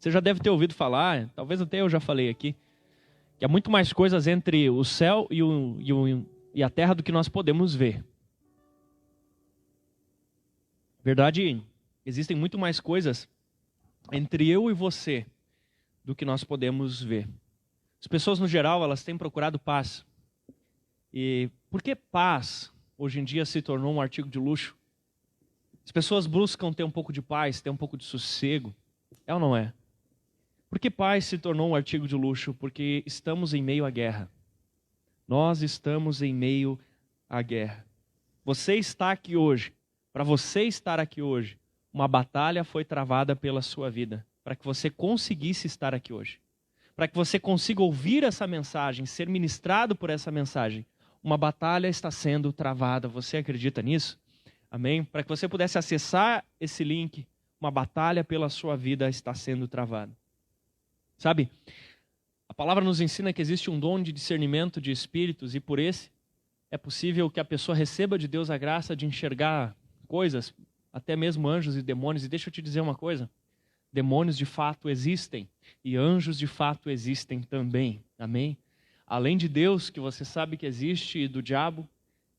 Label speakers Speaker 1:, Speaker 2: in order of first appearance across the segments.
Speaker 1: Você já deve ter ouvido falar, talvez até eu já falei aqui, que há muito mais coisas entre o céu e a terra do que nós podemos ver. Na verdade, existem muito mais coisas entre eu e você do que nós podemos ver. As pessoas, no geral, elas têm procurado paz. E por que paz, hoje em dia, se tornou um artigo de luxo? As pessoas buscam ter um pouco de paz, ter um pouco de sossego. É ou não é? Por que paz se tornou um artigo de luxo? Porque estamos em meio à guerra. Nós estamos em meio à guerra. Você está aqui hoje. Para você estar aqui hoje, uma batalha foi travada pela sua vida. Para que você conseguisse estar aqui hoje. Para que você consiga ouvir essa mensagem, ser ministrado por essa mensagem. Uma batalha está sendo travada. Você acredita nisso? Amém? Para que você pudesse acessar esse link, uma batalha pela sua vida está sendo travada. Sabe, a palavra nos ensina que existe um dom de discernimento de espíritos e por esse é possível que a pessoa receba de Deus a graça de enxergar coisas, até mesmo anjos e demônios. E deixa eu te dizer uma coisa, demônios de fato existem e anjos de fato existem também, amém? Além de Deus, que você sabe que existe, e do diabo,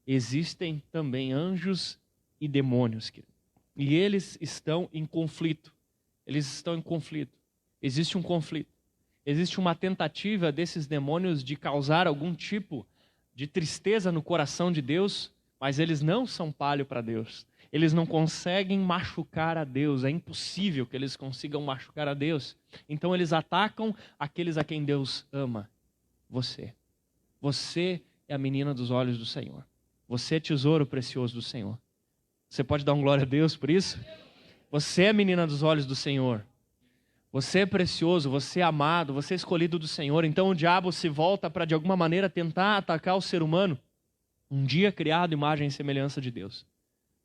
Speaker 1: existem também anjos e demônios, querido. E eles estão em conflito. Eles estão em conflito. Existe um conflito. Existe uma tentativa desses demônios de causar algum tipo de tristeza no coração de Deus, mas eles não são palho para Deus. Eles não conseguem machucar a Deus. É impossível que eles consigam machucar a Deus. Então eles atacam aqueles a quem Deus ama. Você. Você é a menina dos olhos do Senhor. Você é tesouro precioso do Senhor. Você pode dar um glória a Deus por isso? Você é a menina dos olhos do Senhor. Você é precioso, você é amado, você é escolhido do Senhor. Então o diabo se volta para de alguma maneira tentar atacar o ser humano, um dia criado imagem e semelhança de Deus,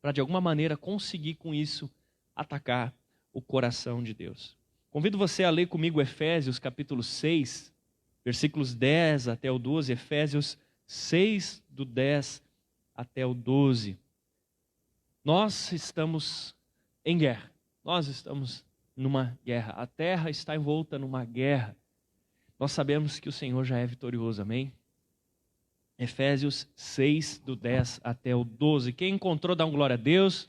Speaker 1: para de alguma maneira conseguir com isso atacar o coração de Deus. Convido você a ler comigo Efésios capítulo 6, versículos 10 até o 12, Efésios 6, do 10 até o 12. Nós estamos em guerra, nós estamos numa guerra, a terra está envolta numa guerra. Nós sabemos que o Senhor já é vitorioso, amém? Efésios 6, do 10 até o 12. Quem encontrou, dá um glória a Deus.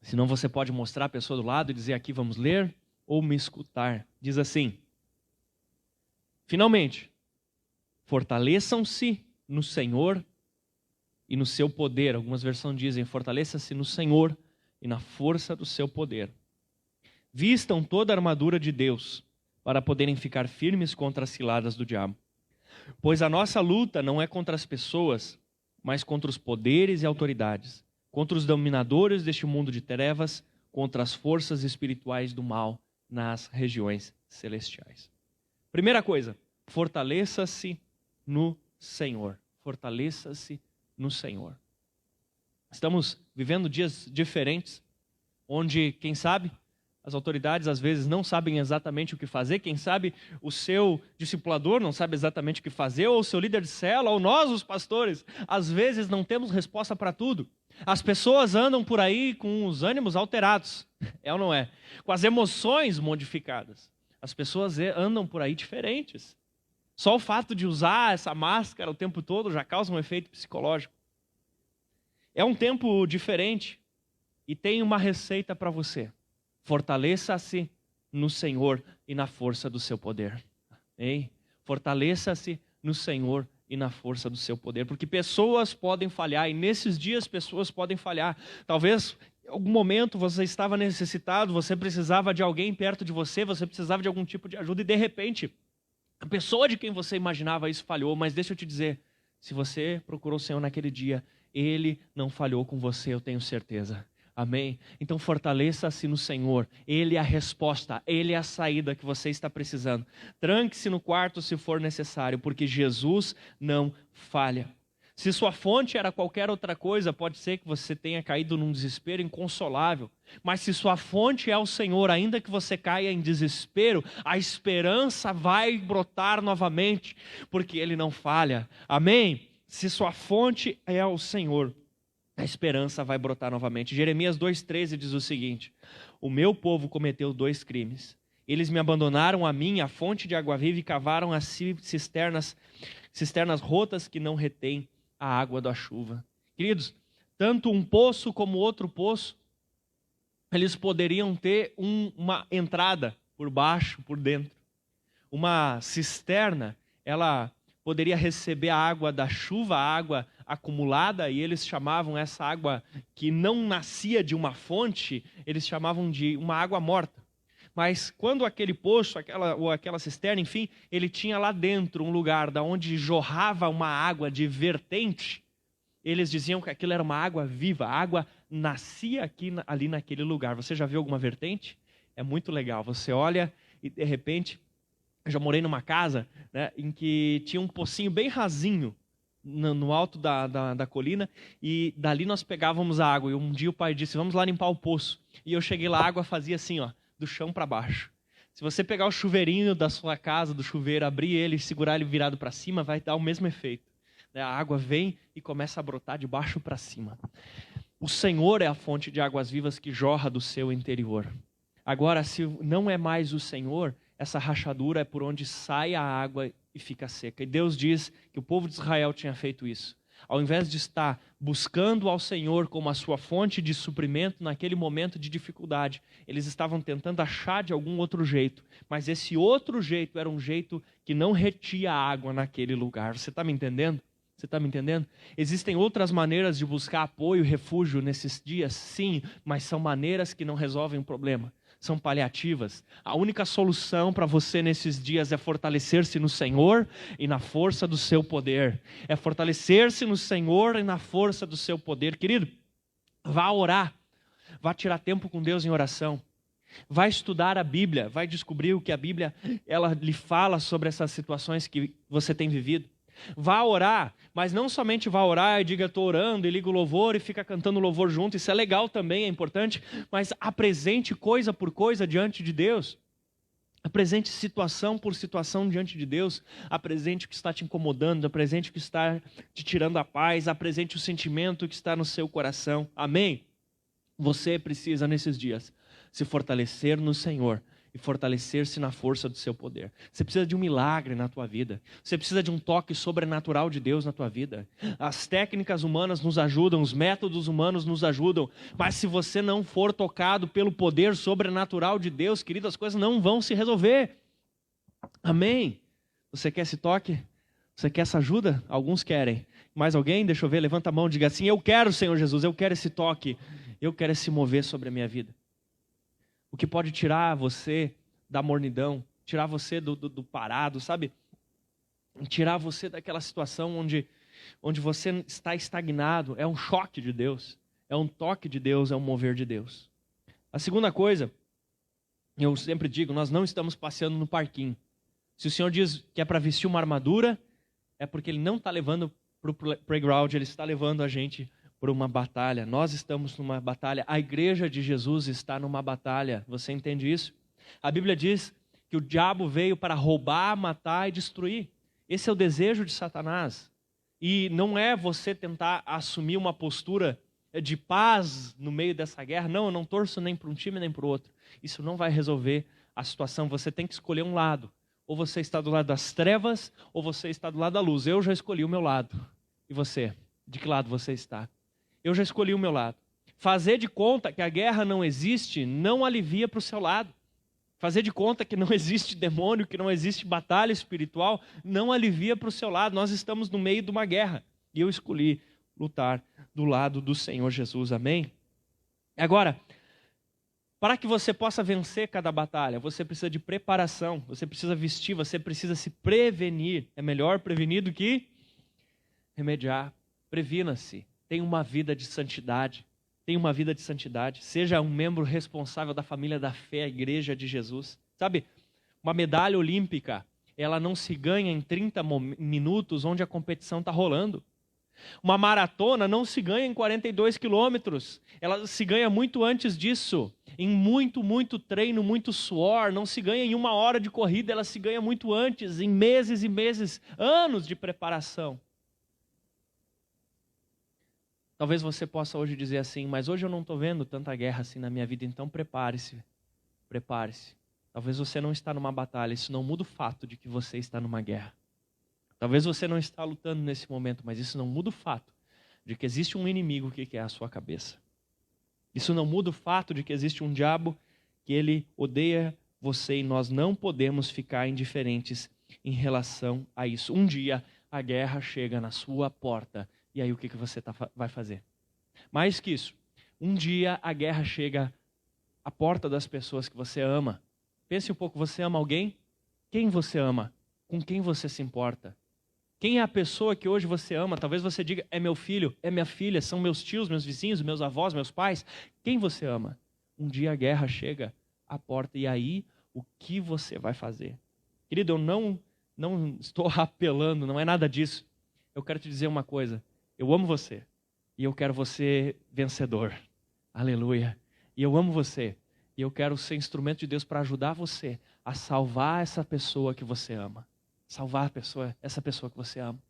Speaker 1: Senão você pode mostrar a pessoa do lado e dizer aqui, vamos ler, ou me escutar. Diz assim: finalmente, fortaleçam-se no Senhor e no seu poder. Algumas versões dizem, fortaleça-se no Senhor e na força do seu poder. Vistam toda a armadura de Deus, para poderem ficar firmes contra as ciladas do diabo. Pois a nossa luta não é contra as pessoas, mas contra os poderes e autoridades, contra os dominadores deste mundo de trevas, contra as forças espirituais do mal nas regiões celestiais. Primeira coisa, fortaleça-se no Senhor. Fortaleça-se no Senhor. Estamos vivendo dias diferentes, onde, quem sabe, as autoridades às vezes não sabem exatamente o que fazer, quem sabe o seu discipulador não sabe exatamente o que fazer, ou o seu líder de célula, ou nós, os pastores, às vezes não temos resposta para tudo. As pessoas andam por aí com os ânimos alterados, é ou não é? Com as emoções modificadas. As pessoas andam por aí diferentes. Só o fato de usar essa máscara o tempo todo já causa um efeito psicológico. É um tempo diferente e tem uma receita para você. Fortaleça-se no Senhor e na força do seu poder. Hein? Fortaleça-se no Senhor e na força do seu poder. Porque pessoas podem falhar e nesses dias pessoas podem falhar. Talvez em algum momento você estava necessitado, você precisava de alguém perto de você, você precisava de algum tipo de ajuda e de repente a pessoa de quem você imaginava isso falhou. Mas deixa eu te dizer, se você procurou o Senhor naquele dia, Ele não falhou com você, eu tenho certeza. Amém? Então fortaleça-se no Senhor. Ele é a resposta, Ele é a saída que você está precisando. Tranque-se no quarto se for necessário, porque Jesus não falha. Se sua fonte era qualquer outra coisa, pode ser que você tenha caído num desespero inconsolável. Mas se sua fonte é o Senhor, ainda que você caia em desespero, a esperança vai brotar novamente, porque Ele não falha. Amém? Se sua fonte é o Senhor, a esperança vai brotar novamente. Jeremias 2,13 diz o seguinte: o meu povo cometeu 2 crimes. Eles me abandonaram a mim, a fonte de água viva, e cavaram as cisternas rotas que não retêm a água da chuva. Queridos, tanto um poço como outro poço, eles poderiam ter uma entrada por baixo, por dentro. Uma cisterna, ela poderia receber a água da chuva, a água acumulada, e eles chamavam essa água que não nascia de uma fonte, eles chamavam de uma água morta. Mas quando aquele poço, aquela cisterna, enfim, ele tinha lá dentro um lugar da onde jorrava uma água de vertente, eles diziam que aquilo era uma água viva, a água nascia ali naquele lugar. Você já viu alguma vertente? É muito legal. Você olha e de repente, eu já morei numa casa, né, em que tinha um pocinho bem rasinho no alto da colina, e dali nós pegávamos a água. E um dia o pai disse, vamos lá limpar o poço. E eu cheguei lá, a água fazia assim, ó, do chão para baixo. Se você pegar o chuveirinho da sua casa, do chuveiro, abrir ele e segurar ele virado para cima, vai dar o mesmo efeito. A água vem e começa a brotar de baixo para cima. O Senhor é a fonte de águas vivas que jorra do seu interior. Agora, se não é mais o Senhor, essa rachadura é por onde sai a água e fica seca. E Deus diz que o povo de Israel tinha feito isso. Ao invés de estar buscando ao Senhor como a sua fonte de suprimento naquele momento de dificuldade, eles estavam tentando achar de algum outro jeito. Mas esse outro jeito era um jeito que não retia água naquele lugar. Você está me entendendo? Você está me entendendo? Existem outras maneiras de buscar apoio e refúgio nesses dias? Sim, mas são maneiras que não resolvem o problema. São paliativas. A única solução para você nesses dias é fortalecer-se no Senhor e na força do seu poder. É fortalecer-se no Senhor e na força do seu poder. Querido, vá orar. Vá tirar tempo com Deus em oração. Vai estudar a Bíblia. Vai descobrir o que a Bíblia ela lhe fala sobre essas situações que você tem vivido. Vá orar, mas não somente vá orar e diga estou orando e liga o louvor e fica cantando louvor junto, isso é legal também, é importante, mas apresente coisa por coisa diante de Deus. Apresente situação por situação diante de Deus. Apresente o que está te incomodando, apresente o que está te tirando a paz, apresente o sentimento que está no seu coração. Amém? Você precisa nesses dias se fortalecer no Senhor e fortalecer-se na força do seu poder. Você precisa de um milagre na tua vida. Você precisa de um toque sobrenatural de Deus na tua vida. As técnicas humanas nos ajudam, os métodos humanos nos ajudam, mas se você não for tocado pelo poder sobrenatural de Deus, querido, as coisas não vão se resolver. Amém? Você quer esse toque? Você quer essa ajuda? Alguns querem. Mais alguém? Deixa eu ver, levanta a mão e diga assim, eu quero, Senhor Jesus, eu quero esse toque. Eu quero esse mover sobre a minha vida. O que pode tirar você da mornidão, tirar você do parado, sabe? Tirar você daquela situação onde você está estagnado. É um choque de Deus, é um toque de Deus, é um mover de Deus. A segunda coisa, eu sempre digo, nós não estamos passeando no parquinho. Se o Senhor diz que é para vestir uma armadura, é porque Ele não está levando para o playground, Ele está levando a gente por uma batalha. Nós estamos numa batalha. A igreja de Jesus está numa batalha. Você entende isso? A Bíblia diz que o diabo veio para roubar, matar e destruir. Esse é o desejo de Satanás. E não é você tentar assumir uma postura de paz no meio dessa guerra. Não, eu não torço nem para um time nem para o outro. Isso não vai resolver a situação. Você tem que escolher um lado. Ou você está do lado das trevas, ou você está do lado da luz. Eu já escolhi o meu lado. E você? De que lado você está? Eu já escolhi o meu lado. Fazer de conta que a guerra não existe não alivia para o seu lado. Fazer de conta que não existe demônio, que não existe batalha espiritual, não alivia para o seu lado. Nós estamos no meio de uma guerra. E eu escolhi lutar do lado do Senhor Jesus. Amém? Agora, para que você possa vencer cada batalha, você precisa de preparação, você precisa vestir, você precisa se prevenir. É melhor prevenir do que remediar. Previna-se. Tenha uma vida de santidade. Tenha uma vida de santidade. Seja um membro responsável da família da fé, a igreja de Jesus. Sabe, uma medalha olímpica, ela não se ganha em 30 minutos onde a competição está rolando. Uma maratona não se ganha em 42 quilômetros. Ela se ganha muito antes disso. Em muito treino, muito suor. Não se ganha em 1 hora de corrida, ela se ganha muito antes, em meses e meses, anos de preparação. Talvez você possa hoje dizer assim, mas hoje eu não estou vendo tanta guerra assim na minha vida, então prepare-se. Prepare-se. Talvez você não está numa batalha, isso não muda o fato de que você está numa guerra. Talvez você não está lutando nesse momento, mas isso não muda o fato de que existe um inimigo que quer a sua cabeça. Isso não muda o fato de que existe um diabo que ele odeia você e nós não podemos ficar indiferentes em relação a isso. Um dia a guerra chega na sua porta e aí o que você vai fazer? Mais que isso, um dia a guerra chega à porta das pessoas que você ama. Pense um pouco, você ama alguém? Quem você ama? Com quem você se importa? Quem é a pessoa que hoje você ama? Talvez você diga, é meu filho, é minha filha, são meus tios, meus vizinhos, meus avós, meus pais. Quem você ama? Um dia a guerra chega à porta e aí o que você vai fazer? Querido, eu não estou apelando, não é nada disso. Eu quero te dizer uma coisa, eu amo você e eu quero você vencedor. Aleluia. E eu amo você e eu quero ser instrumento de Deus para ajudar você a salvar essa pessoa que você ama. Salvar essa pessoa que você ama.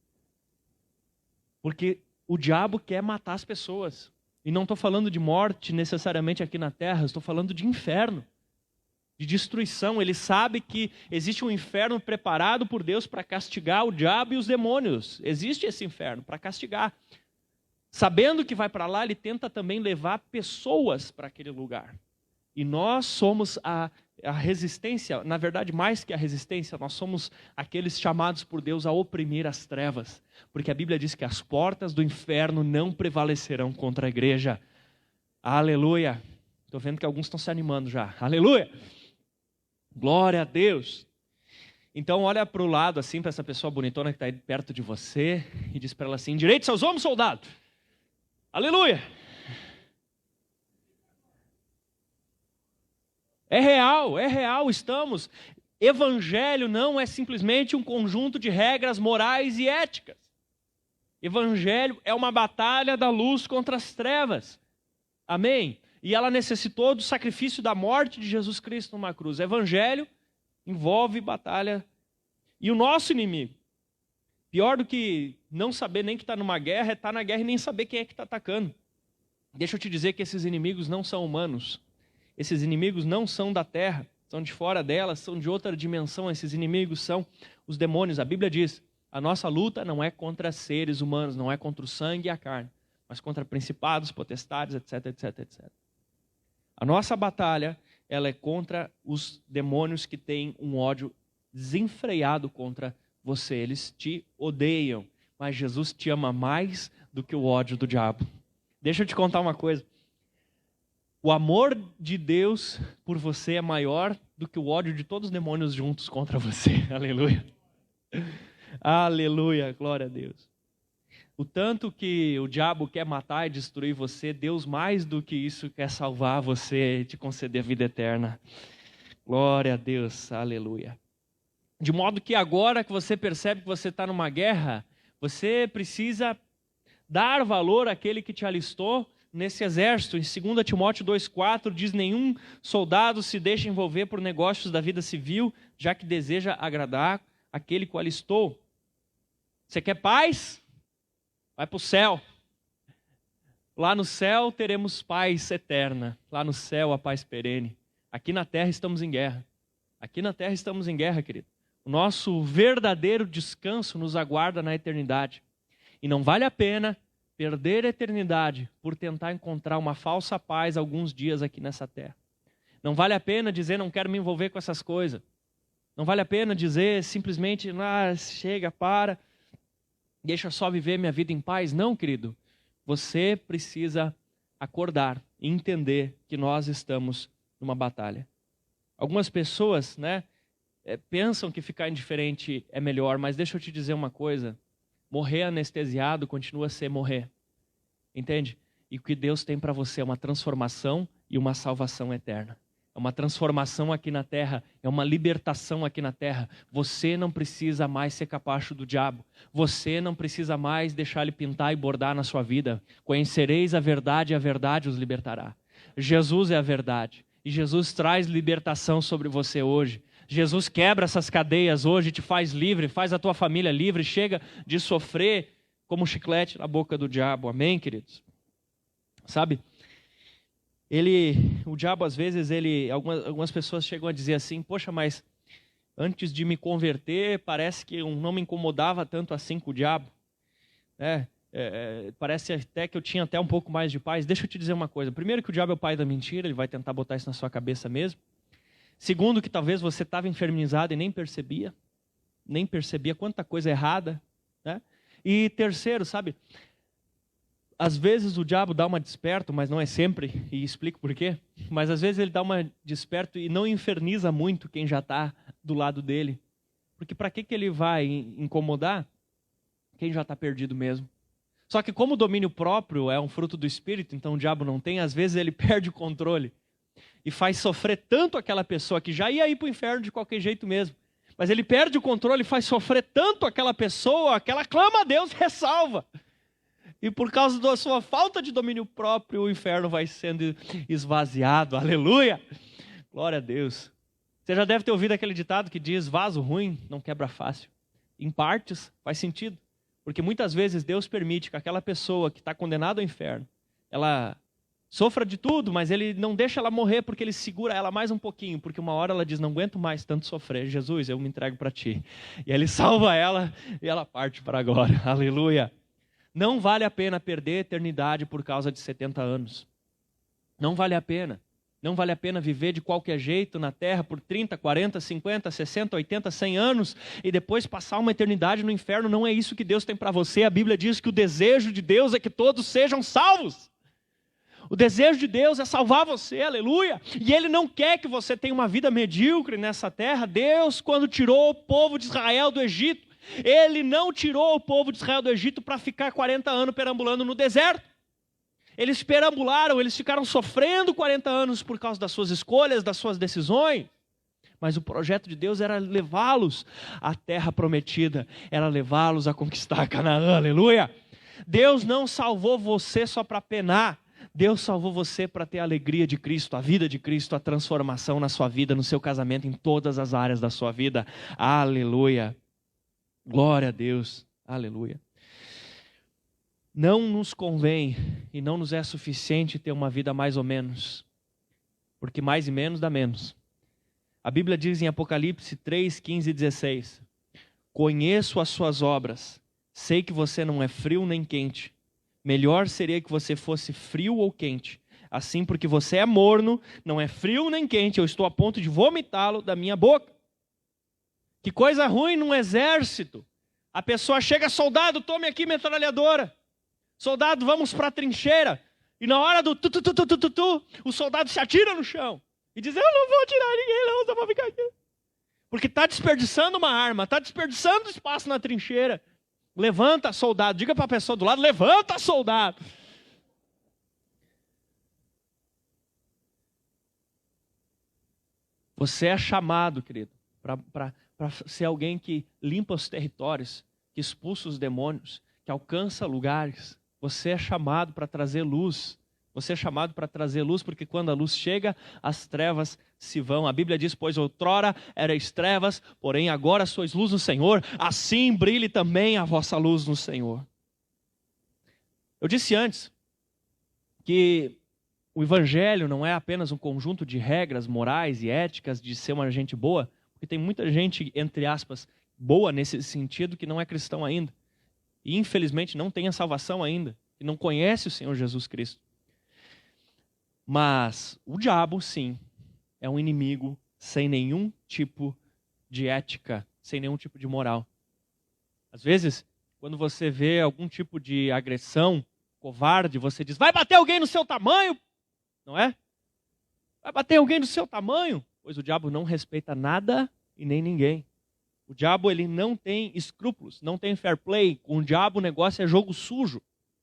Speaker 1: Porque o diabo quer matar as pessoas. E não estou falando de morte necessariamente aqui na terra, estou falando de inferno, de destruição. Ele sabe que existe um inferno preparado por Deus para castigar o diabo e os demônios. Existe esse inferno para castigar. Sabendo que vai para lá, ele tenta também levar pessoas para aquele lugar. E nós somos a resistência, na verdade, mais que a resistência, nós somos aqueles chamados por Deus a oprimir as trevas. Porque a Bíblia diz que as portas do inferno não prevalecerão contra a igreja. Aleluia. Estou vendo que alguns estão se animando já. Aleluia. Glória a Deus. Então olha para o lado assim, para essa pessoa bonitona que está aí perto de você e diz para ela assim, direitos aos homens, soldado. Aleluia. É real, estamos. Evangelho não é simplesmente um conjunto de regras morais e éticas. Evangelho é uma batalha da luz contra as trevas. Amém? E ela necessitou do sacrifício da morte de Jesus Cristo numa cruz. Evangelho envolve batalha. E o nosso inimigo, pior do que não saber nem que está numa guerra, é estar na guerra e nem saber quem é que está atacando. Deixa eu te dizer que esses inimigos não são humanos. Esses inimigos não são da terra, são de fora dela, são de outra dimensão. Esses inimigos são os demônios. A Bíblia diz, a nossa luta não é contra seres humanos, não é contra o sangue e a carne, mas contra principados, potestades, etc, etc, etc. A nossa batalha, ela é contra os demônios que têm um ódio desenfreado contra você. Eles te odeiam, mas Jesus te ama mais do que o ódio do diabo. Deixa eu te contar uma coisa. O amor de Deus por você é maior do que o ódio de todos os demônios juntos contra você. Aleluia. Aleluia, glória a Deus. O tanto que o diabo quer matar e destruir você, Deus mais do que isso quer salvar você e te conceder a vida eterna. Glória a Deus, aleluia. De modo que agora que você percebe que você está numa guerra, você precisa dar valor àquele que te alistou nesse exército. Em 2 Timóteo 2,4 diz, nenhum soldado se deixa envolver por negócios da vida civil, já que deseja agradar aquele que o alistou. Você quer paz? Vai para o céu. Lá no céu teremos paz eterna. Lá no céu a paz perene. Aqui na terra estamos em guerra. Aqui na terra estamos em guerra, querido. O nosso verdadeiro descanso nos aguarda na eternidade. E não vale a pena perder a eternidade por tentar encontrar uma falsa paz alguns dias aqui nessa terra. Não vale a pena dizer, não quero me envolver com essas coisas. Não vale a pena dizer simplesmente, chega, para, deixa só viver minha vida em paz. Não, querido. Você precisa acordar e entender que nós estamos numa batalha. Algumas pessoas, pensam que ficar indiferente é melhor, mas deixa eu te dizer uma coisa. Morrer anestesiado continua a ser morrer. Entende? E o que Deus tem para você é uma transformação e uma salvação eterna. É uma transformação aqui na terra, é uma libertação aqui na terra. Você não precisa mais ser capacho do diabo. Você não precisa mais deixar ele pintar e bordar na sua vida. Conhecereis a verdade e a verdade os libertará. Jesus é a verdade. E Jesus traz libertação sobre você hoje. Jesus quebra essas cadeias hoje, te faz livre, faz a tua família livre, chega de sofrer como um chiclete na boca do diabo. Amém, queridos? Sabe? O diabo às vezes, algumas pessoas chegam a dizer assim, poxa, mas antes de me converter, parece que eu não me incomodava tanto assim com o diabo. Parece até que eu tinha até um pouco mais de paz. Deixa eu te dizer uma coisa. Primeiro que o diabo é o pai da mentira, ele vai tentar botar isso na sua cabeça mesmo. Segundo que talvez você estava enfermizado e nem percebia quanta coisa errada. Né? E terceiro, sabe, às vezes o diabo dá uma desperto, mas não é sempre, e explico por quê. Mas às vezes ele dá uma desperto e não inferniza muito quem já está do lado dele. Porque para que ele vai incomodar quem já está perdido mesmo? Só que como o domínio próprio é um fruto do Espírito, então o diabo não tem, às vezes ele perde o controle. E faz sofrer tanto aquela pessoa que já ia ir para o inferno de qualquer jeito mesmo. Mas ele perde o controle e faz sofrer tanto aquela pessoa que ela clama a Deus e ressalva. E por causa da sua falta de domínio próprio, o inferno vai sendo esvaziado. Aleluia! Glória a Deus. Você já deve ter ouvido aquele ditado que diz, vaso ruim não quebra fácil. Em partes, faz sentido. Porque muitas vezes Deus permite que aquela pessoa que está condenada ao inferno, ela sofra de tudo, mas ele não deixa ela morrer porque ele segura ela mais um pouquinho. Porque uma hora ela diz, não aguento mais tanto sofrer. Jesus, eu me entrego para ti. E ele salva ela e ela parte para a glória. Aleluia! Não vale a pena perder a eternidade por causa de 70 anos. Não vale a pena. Não vale a pena viver de qualquer jeito na terra por 30, 40, 50, 60, 80, 100 anos e depois passar uma eternidade no inferno. Não é isso que Deus tem para você. A Bíblia diz que o desejo de Deus é que todos sejam salvos. O desejo de Deus é salvar você, aleluia. E Ele não quer que você tenha uma vida medíocre nessa terra. Deus, quando tirou o povo de Israel do Egito, Ele não tirou o povo de Israel do Egito para ficar 40 anos perambulando no deserto. Eles perambularam, eles ficaram sofrendo 40 anos por causa das suas escolhas, das suas decisões. Mas o projeto de Deus era levá-los à terra prometida, era levá-los a conquistar Canaã, aleluia. Deus não salvou você só para penar. Deus salvou você para ter a alegria de Cristo, a vida de Cristo, a transformação na sua vida, no seu casamento, em todas as áreas da sua vida. Aleluia. Glória a Deus, aleluia. Não nos convém e não nos é suficiente ter uma vida mais ou menos, porque mais e menos dá menos. A Bíblia diz em Apocalipse 3, 15 e 16, conheço as suas obras, sei que você não é frio nem quente, melhor seria que você fosse frio ou quente, assim porque você é morno, não é frio nem quente, eu estou a ponto de vomitá-lo da minha boca. Que coisa ruim num exército. A pessoa chega, soldado, tome aqui metralhadora. Soldado, vamos para a trincheira. E na hora do o soldado se atira no chão. E diz, eu não vou atirar ninguém não, só vou ficar aqui. Porque está desperdiçando uma arma, está desperdiçando espaço na trincheira. Levanta, soldado. Diga para a pessoa do lado, levanta, soldado. Você é chamado, querido, para ser alguém que limpa os territórios, que expulsa os demônios, que alcança lugares. Você é chamado para trazer luz. Você é chamado para trazer luz, porque quando a luz chega, as trevas se vão. A Bíblia diz, pois outrora erais trevas, porém agora sois luz no Senhor, assim brilhe também a vossa luz no Senhor. Eu disse antes que o Evangelho não é apenas um conjunto de regras morais e éticas de ser uma gente boa, porque tem muita gente, entre aspas, boa nesse sentido que não é cristão ainda. E infelizmente não tem a salvação ainda, que não conhece o Senhor Jesus Cristo. Mas o diabo, sim, é um inimigo sem nenhum tipo de ética, sem nenhum tipo de moral. Às vezes, quando você vê algum tipo de agressão covarde, você diz, vai bater alguém no seu tamanho, não é? Vai bater alguém do seu tamanho? Pois o diabo não respeita nada e nem ninguém. O diabo, ele não tem escrúpulos, não tem fair play. Com o diabo o negócio é jogo sujo.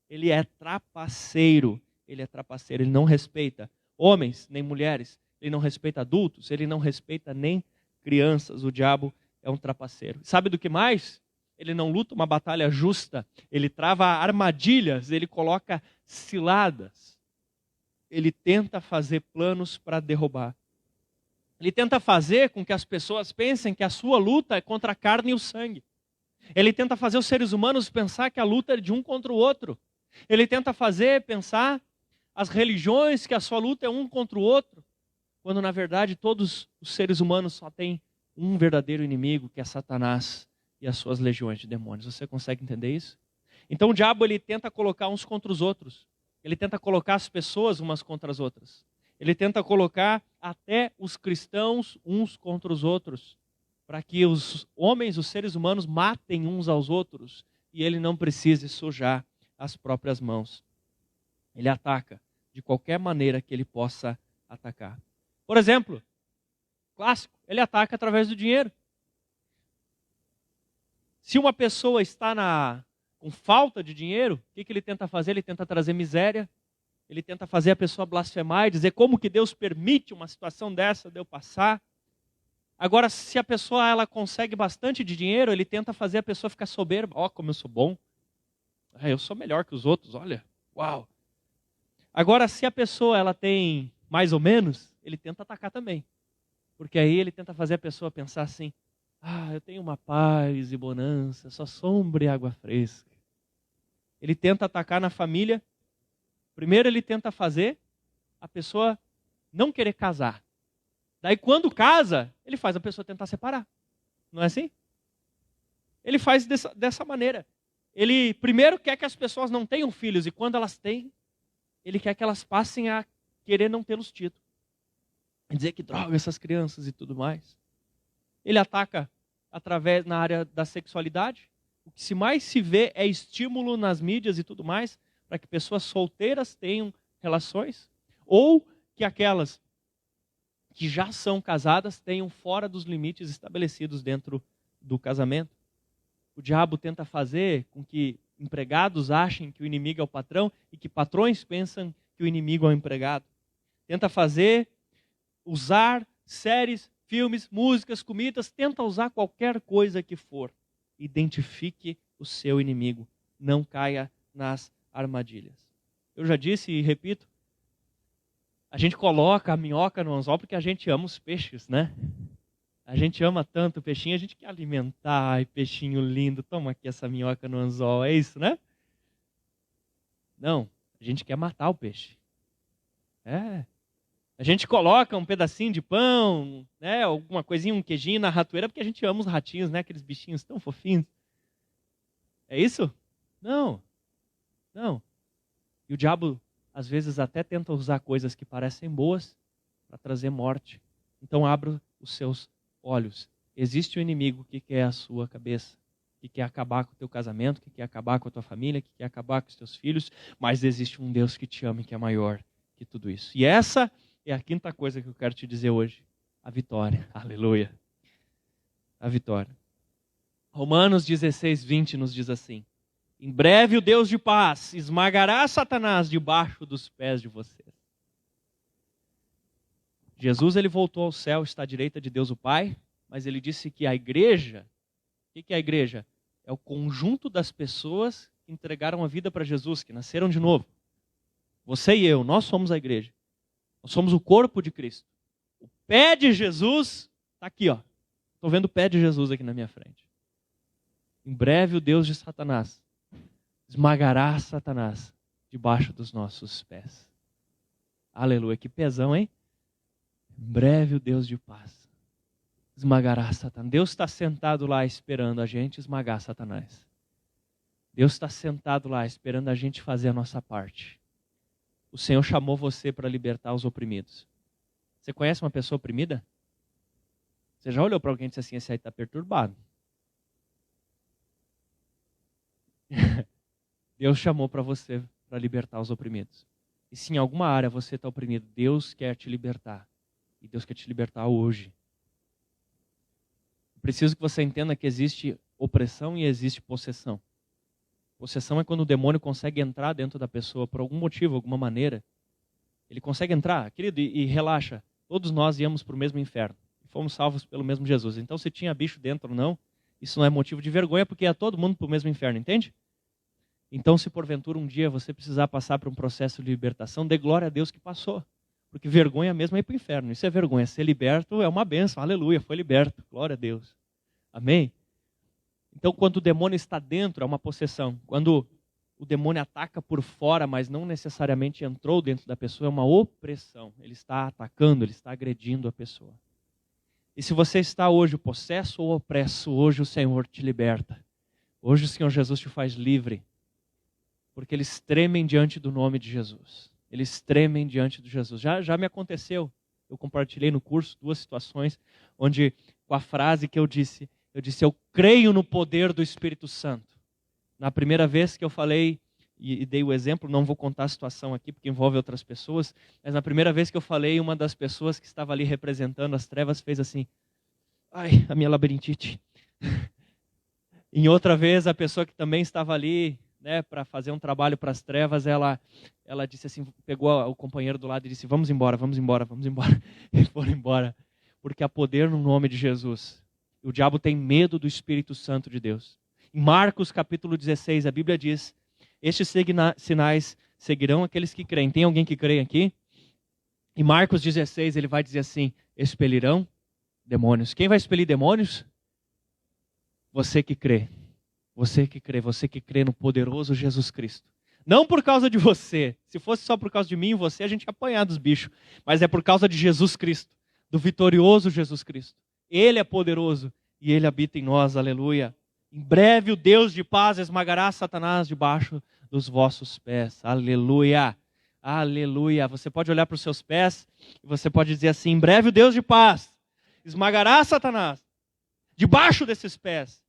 Speaker 1: Ele é trapaceiro. Ele não respeita homens nem mulheres. Ele não respeita adultos, ele não respeita nem crianças. O diabo é um trapaceiro. Sabe do que mais? Ele não luta uma batalha justa. Ele trava armadilhas, ele coloca ciladas. Ele tenta fazer planos para derrubar. Ele tenta fazer com que as pessoas pensem que a sua luta é contra a carne e o sangue. Ele tenta fazer os seres humanos pensar que a luta é de um contra o outro. Ele tenta fazer pensar as religiões que a sua luta é um contra o outro, quando na verdade todos os seres humanos só têm um verdadeiro inimigo, que é Satanás e as suas legiões de demônios. Você consegue entender isso? Então o diabo ele tenta colocar uns contra os outros. Ele tenta colocar as pessoas umas contra as outras. Ele tenta colocar até os cristãos uns contra os outros, para que os homens, os seres humanos, matem uns aos outros e ele não precise sujar as próprias mãos. Ele ataca de qualquer maneira que ele possa atacar. Por exemplo, clássico, ele ataca através do dinheiro. Se uma pessoa está com falta de dinheiro, o que ele tenta fazer? Ele tenta trazer miséria, ele tenta fazer a pessoa blasfemar e dizer como que Deus permite uma situação dessa de eu passar. Agora, se a pessoa ela consegue bastante de dinheiro, ele tenta fazer a pessoa ficar soberba. Ó, como eu sou bom. Eu sou melhor que os outros, olha. Uau. Agora, se a pessoa ela tem mais ou menos, ele tenta atacar também. Porque aí ele tenta fazer a pessoa pensar assim, eu tenho uma paz e bonança, só sombra e água fresca. Ele tenta atacar na família. Primeiro ele tenta fazer a pessoa não querer casar. Daí quando casa, ele faz a pessoa tentar separar. Não é assim? Ele faz dessa maneira. Ele primeiro quer que as pessoas não tenham filhos, e quando elas têm, ele quer que elas passem a querer não tê-los tido. Dizer que droga essas crianças e tudo mais. Ele ataca através na área da sexualidade. O que mais se vê é estímulo nas mídias e tudo mais, para que pessoas solteiras tenham relações, ou que aquelas que já são casadas tenham fora dos limites estabelecidos dentro do casamento. O diabo tenta fazer com que empregados achem que o inimigo é o patrão e que patrões pensam que o inimigo é o empregado. Tenta usar séries, filmes, músicas, comidas, tenta usar qualquer coisa que for. Identifique o seu inimigo. Não caia nas armadilhas. Eu já disse e repito, a gente coloca a minhoca no anzol porque a gente ama os peixes, né? A gente ama tanto o peixinho, a gente quer alimentar. Ai, peixinho lindo, toma aqui essa minhoca no anzol, é isso, né? Não, a gente quer matar o peixe. A gente coloca um pedacinho de pão, né, alguma coisinha, um queijinho na ratoeira, porque a gente ama os ratinhos, né, aqueles bichinhos tão fofinhos. É isso? Não. E o diabo, às vezes, até tenta usar coisas que parecem boas para trazer morte. Então, abra os seus olhos. Existe um inimigo que quer a sua cabeça, que quer acabar com o teu casamento, que quer acabar com a tua família, que quer acabar com os teus filhos, mas existe um Deus que te ama e que é maior que tudo isso. E essa é a quinta coisa que eu quero te dizer hoje. A vitória. Aleluia. A vitória. Romanos 16:20 nos diz assim: em breve o Deus de paz esmagará Satanás debaixo dos pés de vocês. Jesus ele voltou ao céu, está à direita de Deus o Pai, mas ele disse que a igreja, o que é a igreja? É o conjunto das pessoas que entregaram a vida para Jesus, que nasceram de novo. Você e eu, nós somos a igreja. Nós somos o corpo de Cristo. O pé de Jesus está aqui, ó. Estou vendo o pé de Jesus aqui na minha frente. Em breve o Deus de Satanás esmagará Satanás debaixo dos nossos pés. Aleluia, que pesão, hein? Em breve o Deus de paz esmagará Satanás. Deus está sentado lá esperando a gente esmagar Satanás. Deus está sentado lá esperando a gente fazer a nossa parte. O Senhor chamou você para libertar os oprimidos. Você conhece uma pessoa oprimida? Você já olhou para alguém e disse assim, esse aí está perturbado? Deus chamou para você para libertar os oprimidos. E se em alguma área você está oprimido, Deus quer te libertar. E Deus quer te libertar hoje. Preciso que você entenda que existe opressão e existe possessão. Possessão é quando o demônio consegue entrar dentro da pessoa por algum motivo, alguma maneira. Ele consegue entrar, querido, e relaxa. Todos nós íamos para o mesmo inferno. E fomos salvos pelo mesmo Jesus. Então se tinha bicho dentro ou não, isso não é motivo de vergonha, porque ia todo mundo para o mesmo inferno, entende? Então se porventura um dia você precisar passar por um processo de libertação, dê glória a Deus que passou. Porque vergonha mesmo é ir para o inferno. Isso é vergonha. Ser liberto é uma bênção. Aleluia, foi liberto. Glória a Deus. Amém? Então, quando o demônio está dentro, é uma possessão. Quando o demônio ataca por fora, mas não necessariamente entrou dentro da pessoa, é uma opressão. Ele está atacando, ele está agredindo a pessoa. E se você está hoje possesso ou opresso, hoje o Senhor te liberta. Hoje o Senhor Jesus te faz livre. Porque eles tremem diante do nome de Jesus. Eles tremem diante de Jesus. Já me aconteceu. Eu compartilhei no curso 2 situações onde, com a frase que eu disse, eu creio no poder do Espírito Santo. Na primeira vez que eu falei, e dei o exemplo, não vou contar a situação aqui, porque envolve outras pessoas, mas na primeira vez que eu falei, uma das pessoas que estava ali representando as trevas fez assim, ai, a minha labirintite. Em outra vez, a pessoa que também estava ali, né, para fazer um trabalho para as trevas, ela disse assim, pegou o companheiro do lado e disse, vamos embora. E foram embora, porque há poder no nome de Jesus. O diabo tem medo do Espírito Santo de Deus. Em Marcos capítulo 16, a Bíblia diz, estes sinais seguirão aqueles que creem. Tem alguém que crê aqui? Em Marcos 16, ele vai dizer assim, expelirão demônios. Quem vai expelir demônios? Você que crê. Você que crê no poderoso Jesus Cristo. Não por causa de você. Se fosse só por causa de mim e você, a gente ia apanhar dos bichos. Mas é por causa de Jesus Cristo. Do vitorioso Jesus Cristo. Ele é poderoso e Ele habita em nós. Aleluia. Em breve o Deus de paz esmagará Satanás debaixo dos vossos pés. Aleluia. Aleluia. Você pode olhar para os seus pés e você pode dizer assim, em breve o Deus de paz esmagará Satanás debaixo desses pés.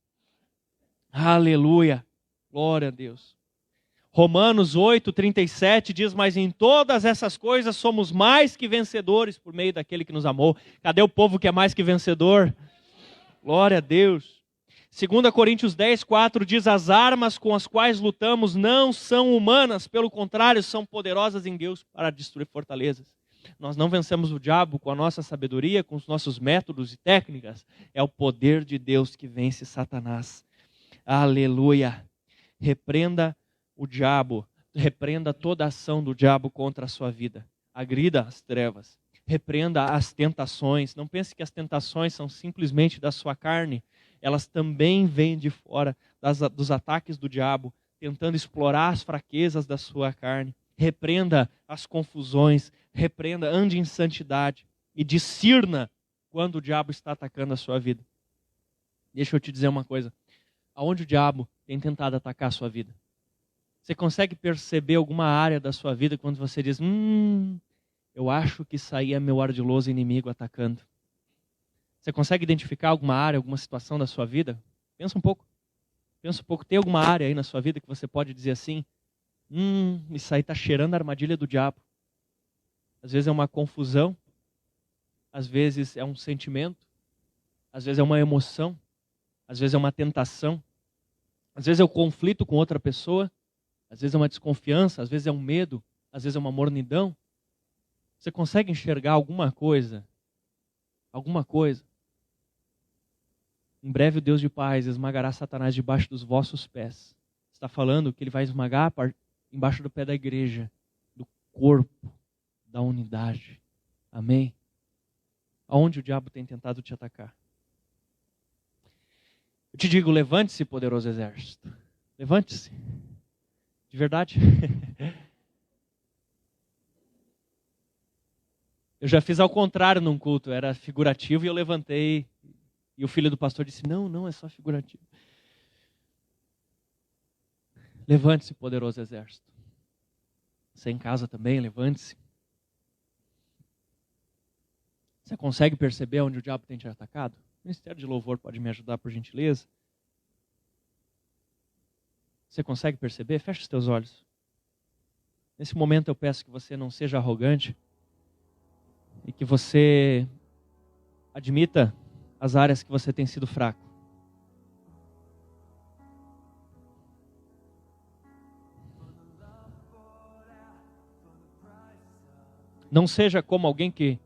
Speaker 1: Aleluia. Glória a Deus. Romanos 8:37 diz, mas em todas essas coisas somos mais que vencedores por meio daquele que nos amou. Cadê o povo que é mais que vencedor? Glória a Deus. 2 Coríntios 10:4 diz, as armas com as quais lutamos não são humanas, pelo contrário, são poderosas em Deus para destruir fortalezas. Nós não vencemos o diabo com a nossa sabedoria, com os nossos métodos e técnicas. É o poder de Deus que vence Satanás. Aleluia. Repreenda o diabo, repreenda toda a ação do diabo contra a sua vida. Agrida as trevas, repreenda as tentações. Não pense que as tentações são simplesmente da sua carne. Elas também vêm de fora dos ataques do diabo, tentando explorar as fraquezas da sua carne. Repreenda as confusões, repreenda, ande em santidade e discirna quando o diabo está atacando a sua vida. Deixa eu te dizer uma coisa. Aonde o diabo tem tentado atacar a sua vida? Você consegue perceber alguma área da sua vida quando você diz, eu acho que isso aí é meu ardiloso inimigo atacando? Você consegue identificar alguma área, alguma situação da sua vida? Pensa um pouco. Tem alguma área aí na sua vida que você pode dizer assim, isso aí está cheirando a armadilha do diabo. Às vezes é uma confusão, às vezes é um sentimento, às vezes é uma emoção, às vezes é uma tentação, às vezes é um conflito com outra pessoa, às vezes é uma desconfiança, às vezes é um medo, às vezes é uma mornidão. Você consegue enxergar alguma coisa? Alguma coisa? Em breve o Deus de paz esmagará Satanás debaixo dos vossos pés. Está falando que ele vai esmagar embaixo do pé da igreja, do corpo, da unidade. Amém? Aonde o diabo tem tentado te atacar? Eu te digo, levante-se, poderoso exército. Levante-se. De verdade. Eu já fiz ao contrário num culto. Era figurativo e eu levantei. E o filho do pastor disse, não, é só figurativo. Levante-se, poderoso exército. Você em casa também, levante-se. Você consegue perceber onde o diabo tem te atacado? O Ministério de Louvor pode me ajudar, por gentileza? Você consegue perceber? Feche os teus olhos. Nesse momento eu peço que você não seja arrogante e que você admita as áreas que você tem sido fraco. Não seja como alguém que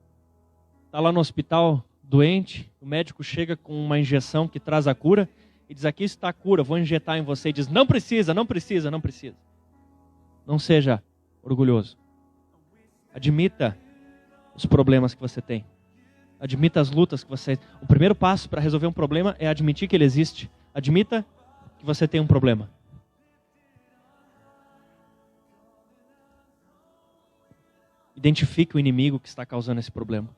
Speaker 1: está lá no hospital doente, o médico chega com uma injeção que traz a cura e diz, aqui está a cura, vou injetar em você. E diz, não precisa. Não seja orgulhoso. Admita os problemas que você tem. Admita as lutas que você tem. O primeiro passo para resolver um problema é admitir que ele existe. Admita que você tem um problema. Identifique o inimigo que está causando esse problema.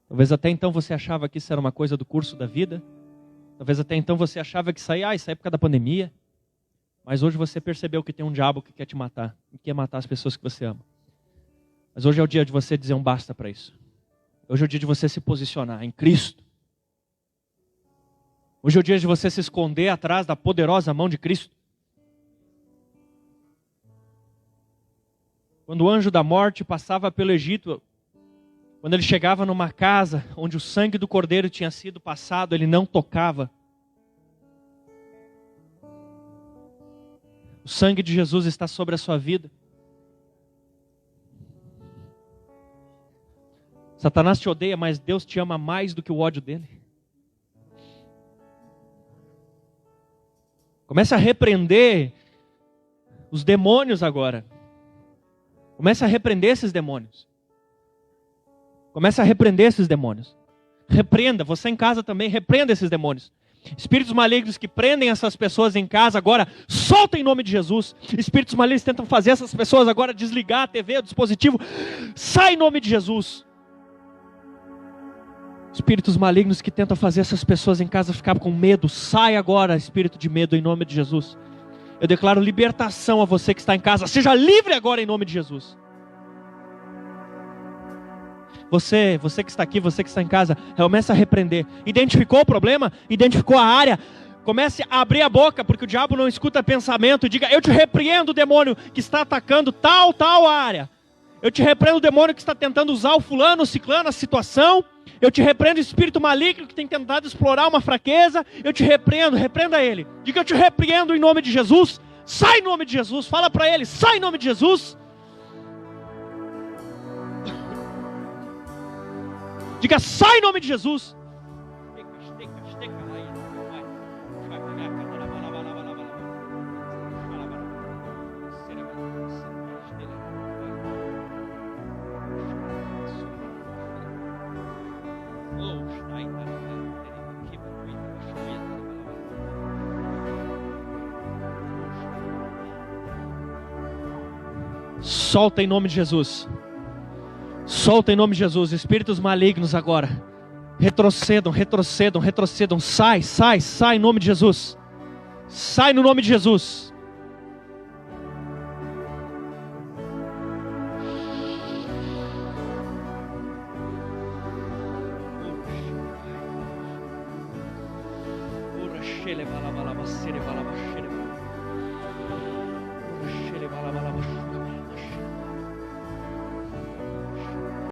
Speaker 1: Talvez até então você achava que isso era uma coisa do curso da vida. Talvez até então você achava que isso é época da pandemia. Mas hoje você percebeu que tem um diabo que quer te matar. E quer matar as pessoas que você ama. Mas hoje é o dia de você dizer um basta para isso. Hoje é o dia de você se posicionar em Cristo. Hoje é o dia de você se esconder atrás da poderosa mão de Cristo. Quando o anjo da morte passava pelo Egito, quando ele chegava numa casa onde o sangue do cordeiro tinha sido passado, ele não tocava. O sangue de Jesus está sobre a sua vida. Satanás te odeia, mas Deus te ama mais do que o ódio dele. Comece a repreender os demônios agora. Comece a repreender esses demônios. Comece a repreender esses demônios. Repreenda, você em casa também, repreenda esses demônios. Espíritos malignos que prendem essas pessoas em casa agora, solta em nome de Jesus. Espíritos malignos que tentam fazer essas pessoas agora desligar a TV, o dispositivo, sai em nome de Jesus. Espíritos malignos que tentam fazer essas pessoas em casa ficar com medo, sai agora, espírito de medo, em nome de Jesus. Eu declaro libertação a você que está em casa, seja livre agora em nome de Jesus. Você que está aqui, você que está em casa, comece a repreender. Identificou o problema? Identificou a área? Comece a abrir a boca, porque o diabo não escuta pensamento. Diga, eu te repreendo o demônio que está atacando tal área. Eu te repreendo o demônio que está tentando usar o fulano, o ciclano, a situação. Eu te repreendo o espírito maligno que tem tentado explorar uma fraqueza. Eu te repreendo, repreenda ele. Diga, eu te repreendo em nome de Jesus. Sai em nome de Jesus. Fala para ele, sai em nome de Jesus. Diga, sai em nome de Jesus. Solta em nome de Jesus. Solta em nome de Jesus. Espíritos malignos agora. Retrocedam. Sai em nome de Jesus. Sai no nome de Jesus. Ora,